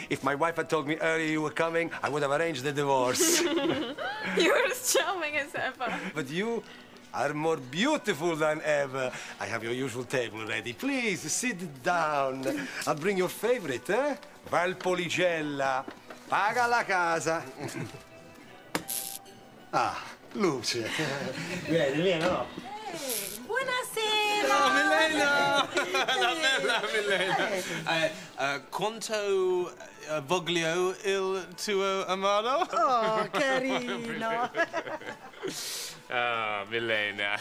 If my wife had told me earlier you were coming, I would have arranged the divorce. You're as charming as ever. But you are more beautiful than ever. I have your usual table ready. Please, sit down. I'll bring your favorite, eh? Valpolicella. Paga la casa. Ah, Luce. Vieni, vieni, no? Buonasera! Oh, Milena! La bella Milena. Quanto voglio il tuo amaro? Oh, carino. Ah, Milena.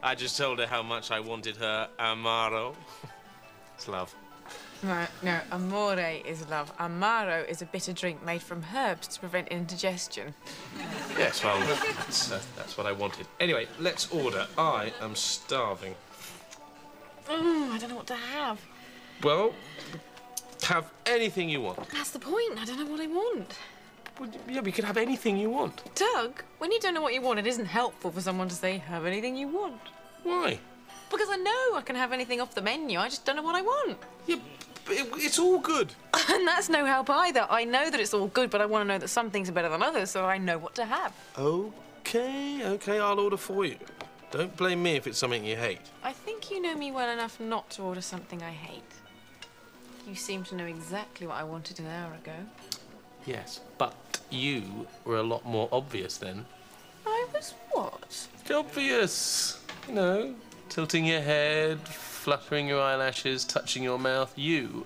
I just told her how much I wanted her amaro. It's love. Right, no, amore is love. Amaro is a bitter drink made from herbs to prevent indigestion. Yes, well, that's what I wanted. Anyway, let's order. I am starving. I don't know what to have. Well, have anything you want. That's the point. I don't know what I want. Well, yeah, we could have anything you want. Doug, when you don't know what you want, it isn't helpful for someone to say, have anything you want. Why? Because I know I can have anything off the menu. I just don't know what I want. Yeah, it's all good. And that's no help either. I know that it's all good, but I want to know that some things are better than others, so I know what to have. Okay, I'll order for you. Don't blame me if it's something you hate. I think you know me well enough not to order something I hate. You seem to know exactly what I wanted an hour ago. Yes, but you were a lot more obvious then. I was what? Obvious. You know, tilting your head, fluttering your eyelashes, touching your mouth. You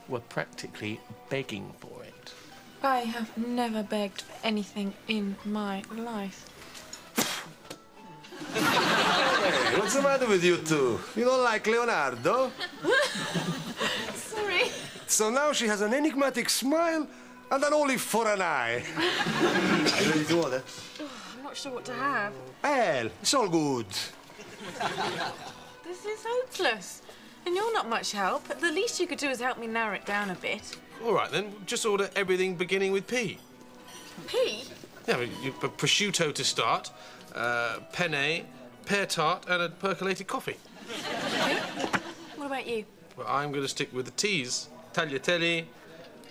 were practically begging for it. I have never begged for anything in my life. Hey, what's the matter with you two? You don't like Leonardo? Sorry. So now she has an enigmatic smile and an olive for an eye. Are you ready to order? I'm not sure what to have. Well, it's all good. This is hopeless. And you're not much help. The least you could do is help me narrow it down a bit. All right, then, just order everything beginning with P. P? Yeah, prosciutto to start, penne, pear tart, and a percolated coffee. Okay. What about you? Well, I'm going to stick with the T's. Tagliatelle,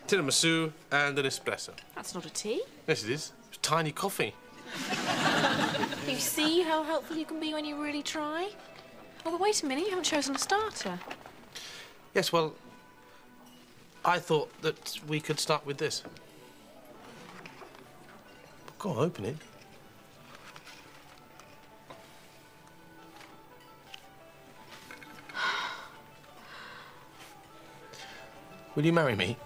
tiramisu, and an espresso. That's not a tea. Yes, it is. It's tiny coffee. You see how helpful you can be when you really try? Oh, but wait a minute, you haven't chosen a starter. Yes, well, I thought that we could start with this. Go on, open it. Will you marry me?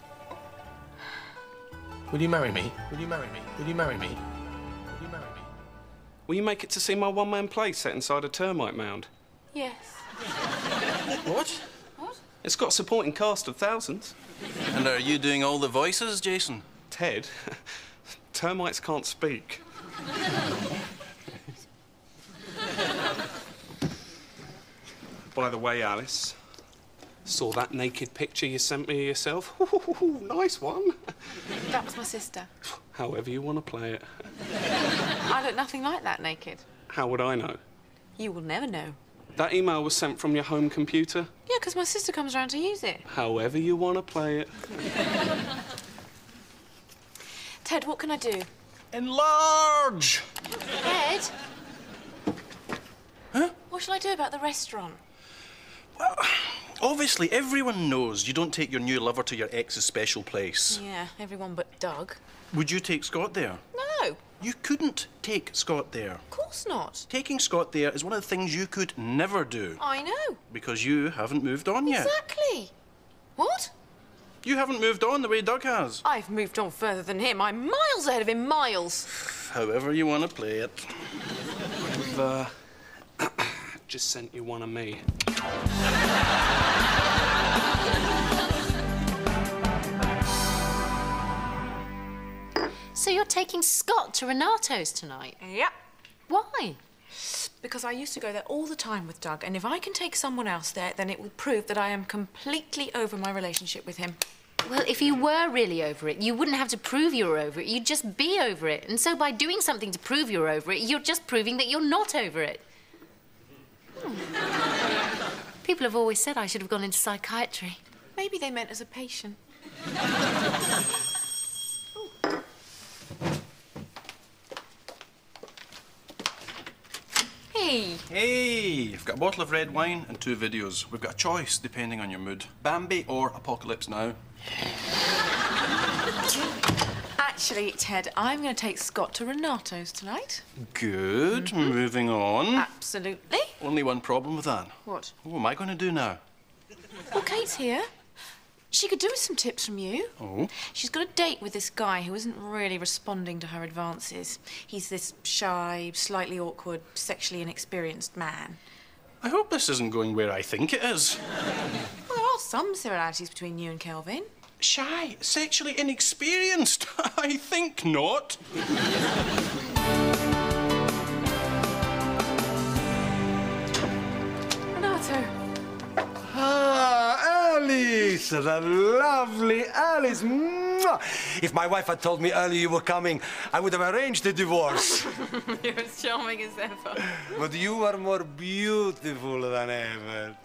Will you marry me? Will you marry me? Will you marry me? Will you marry me? Will you make it to see my one-man play set inside a termite mound? Yes. What? What? It's got a supporting cast of thousands. And are you doing all the voices, Jason? Ted, termites can't speak. By the way, Alice, saw that naked picture you sent me of yourself? Ooh, nice one. That was my sister. However you want to play it. I look nothing like that naked. How would I know? You will never know. That email was sent from your home computer? Yeah, because my sister comes around to use it. However you want to play it. Ted, what can I do? Enlarge! Ted? Huh? What shall I do about the restaurant? Well, obviously, everyone knows you don't take your new lover to your ex's special place. Yeah, everyone but Doug. Would you take Scott there? No, You couldn't take Scott there. of course not. Taking Scott there is one of the things you could never do. I know. Because you haven't moved on yet. Exactly. What? You haven't moved on the way Doug has. I've moved on further than him. I'm miles ahead of him, miles. However you want to play it. I've just sent you one of me. So you're taking Scott to Renato's tonight? Yep. Why? Because I used to go there all the time with Doug, and if I can take someone else there, then it will prove that I am completely over my relationship with him. Well, if you were really over it, you wouldn't have to prove you were over it. You'd just be over it. And so by doing something to prove you're over it, you're just proving that you're not over it. People have always said I should have gone into psychiatry. Maybe they meant as a patient. Hey. Hey, I've got a bottle of red wine and 2 videos. We've got a choice depending on your mood. Bambi or Apocalypse Now. Actually, Ted, I'm going to take Scott to Renato's tonight. Good. Moving on. Absolutely. Only one problem with that. What? What am I going to do now? Well, Kate's here. She could do with some tips from you. Oh? She's got a date with this guy who isn't really responding to her advances. He's this shy, slightly awkward, sexually inexperienced man. I hope this isn't going where I think it is. Well, there are some similarities between you and Kelvin. Shy, sexually inexperienced? I think not. Renato. Ah, Alice, the lovely Alice. Mwah. If my wife had told me earlier you were coming, I would have arranged the divorce. You're as charming as ever. But you are more beautiful than ever.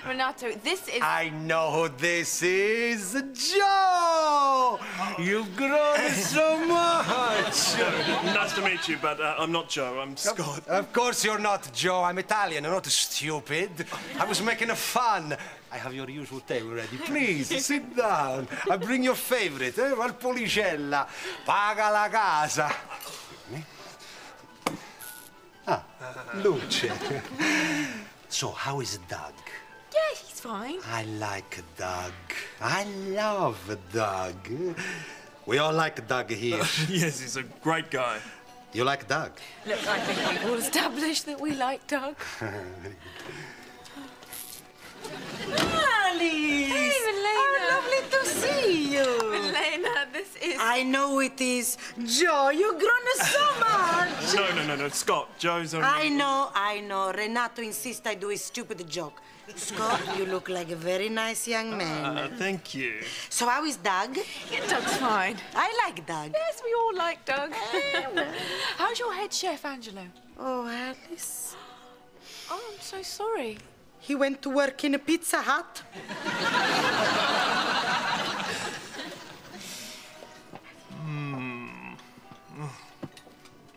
Renato, this is... I know who this is. Joe! You've grown so much. Nice to meet you, but I'm not Joe. I'm Scott. Of course you're not Joe. I'm Italian. I'm not stupid. I was making fun. I have your usual table ready. Please, sit down. I bring your favorite, Valpolicella. Paga la casa. Ah, Luce. So, how is Doug? Yeah, he's fine. I like Doug. I love Doug. We all like Doug here. Yes, he's a great guy. You like Doug? Look, I think we've all established that we like Doug. Alice! Hey, Milena. How lovely to see you! Milena, this is... I know it is. Joe, you've grown so much! No, Scott. Joe's only... I know. Renato insists I do a stupid joke. Scott, you look like a very nice young man. Thank you. So how is Doug? Yeah, Doug's fine. I like Doug. Yes, we all like Doug. How's your head chef, Angelo? Oh, Alice. Oh, I'm so sorry. He went to work in a Pizza Hut.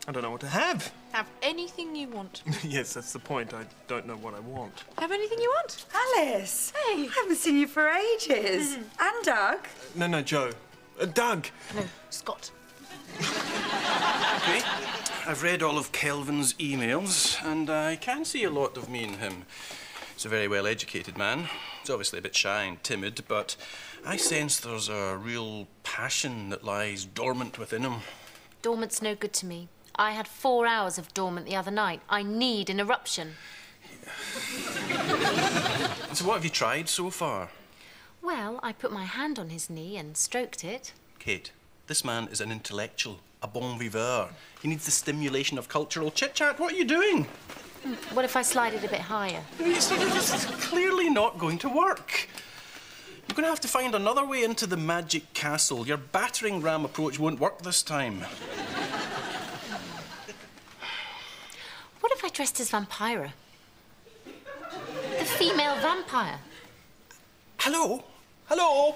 I don't know what to have. Have anything you want. Yes, that's the point. I don't know what I want. Have anything you want. Alice! Hey. I haven't seen you for ages. And Doug. No, Joe. Doug. No, Scott. Okay. I've read all of Kelvin's emails, and I can see a lot of me in him. He's a very well-educated man. He's obviously a bit shy and timid, but I sense there's a real passion that lies dormant within him. Dormant's no good to me. I had 4 hours of dormant the other night. I need an eruption. So what have you tried so far? Well, I put my hand on his knee and stroked it. Kate, this man is an intellectual, a bon viveur. He needs the stimulation of cultural chit-chat. What are you doing? What if I slide it a bit higher? This is clearly not going to work. You're going to have to find another way into the magic castle. Your battering ram approach won't work this time. What if I dressed as Vampira? The female vampire. Hello? Hello?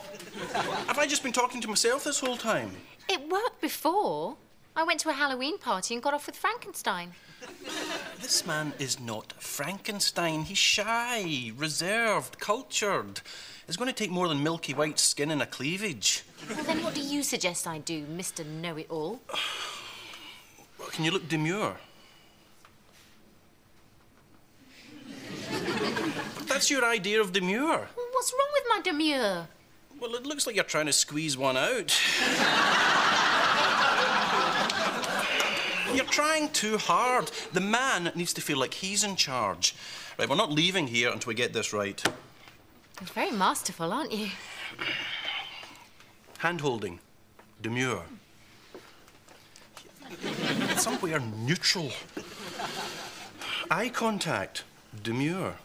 Have I just been talking to myself this whole time? It worked before. I went to a Halloween party and got off with Frankenstein. This man is not Frankenstein. He's shy, reserved, cultured. It's going to take more than milky white skin and a cleavage. Well, then what do you suggest I do, Mr. Know-It-All? Well, can you look demure? That's your idea of demure. What's wrong with my demure? Well, it looks like you're trying to squeeze one out. You're trying too hard. The man needs to feel like he's in charge. Right, we're not leaving here until we get this right. You're very masterful, aren't you? Hand-holding. Demure. Somewhere neutral. Eye contact. Demure.